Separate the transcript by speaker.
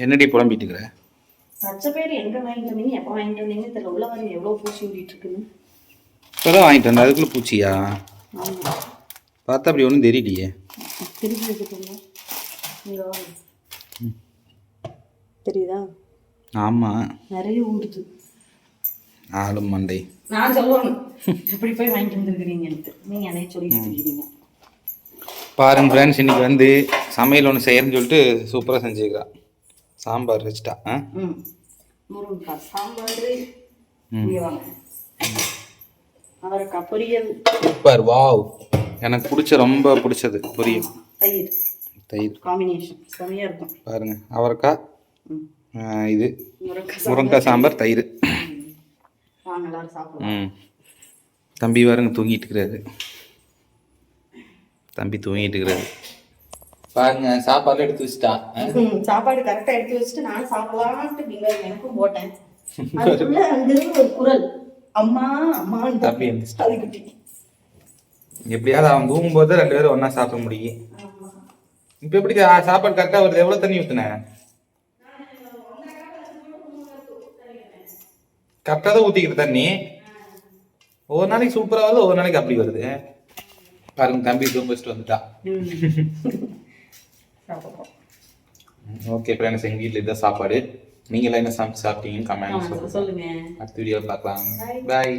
Speaker 1: என்னடி புலம்பிட்டு இருக்கிற?
Speaker 2: பச்சை பயிறு எங்க வாங்கிட்டு வந்தீங்க, எப்போ வாங்கிட்டு வந்தீங்கன்னு தெரியல. உள்ள வந்து எவ்வளவு பூச்சி ஊறிட்டு இருக்குன்னு.
Speaker 1: இப்போதான் வாங்கிட்டு வந்தேன், அதுக்குள்ள பூச்சியா?
Speaker 2: ஆமா,
Speaker 1: பார்த்தா அப்படி ஒன்றும் தெரியலையே.
Speaker 2: திருப்பி வச்சுக்கோங்க. இங்க வாங்க, தெரியுதா?
Speaker 1: ஆமா,
Speaker 2: நிறைய ஊறுது.
Speaker 1: ஆளும் மண்டை.
Speaker 2: நான் சொல்லணும் எப்படி போய் வாங்கிட்டு வந்துருக்கிறீங்கன்ட்டு. நீங்க என்னைய சொல்லிட்டு இருக்கீங்க.
Speaker 1: பாருங்க ஃப்ரெண்ட்ஸ், இன்னைக்கு வந்து சமையல் ஒன்று செய்யறேன்னு சொல்லிட்டு சூப்பராக செஞ்சுக்கிறா. சாம்பார் வச்சுட்டா.
Speaker 2: முருங்கைக்காய் சாம்பார். இங்கே வாங்க, அவரைக்காய் பொரியல்.
Speaker 1: Super, wow. எனக்கு ரொம்ப பிடிச்சது பொரியல்.
Speaker 2: தயிர்
Speaker 1: தயிர்
Speaker 2: காம்பினேஷன் செமையா இருக்கும்.
Speaker 1: பாருங்க, அவரைக்காய், இது முருங்கைக்காய் சாம்பார், தயிர்.
Speaker 2: வாங்க எல்லாரும் சாப்பிடுவோம்.
Speaker 1: தம்பி பாருங்க தூங்கிட்டு இருக்கிறாரு. தம்பி தூங்கிட்டு இருக்கிறாரு. பாருங்க, சாப்பாடு எடுத்து வச்சுட்டா.
Speaker 2: சாப்பாடு கரெக்டா எடுத்து வச்சுட்டு நானும் சாப்பிடலான்ட்டு எனக்கும் போட்டேன். அதுக்குள்ள அங்கிருந்து ஒரு குரல், அம்மா அம்மா.
Speaker 1: தம்பி அதுக்குட்டி எப்படியாவது அவன் தூங்கும்போது 2 பேரும் ஒன்னா சாப்பிட முடியும். இப்ப எப்படி சாப்பாடு கரெக்டா வருது? எவ்வளவு தண்ணி ஊத்துன? கரெக்டா தான் ஊத்திக்கிட்டு தண்ணி. ஒவ்வொரு நாளைக்கு சூப்பரா வருது, ஒவ்வொரு நாளைக்கு அப்படி வருது. பாருங்க, தம்பி தூங்க வச்சுட்டு வந்துட்டா. ஓகே ஃப்ரெண்ட்ஸ், எங்கள் வீட்டில் இதுதான் சாப்பாடு. நீங்களாம் என்ன சாப்பிட்டீங்கன்னு கமெண்ட் சொல்லுங்க. அடுத்த வீடியோவில் பார்க்கலாம். பாய்.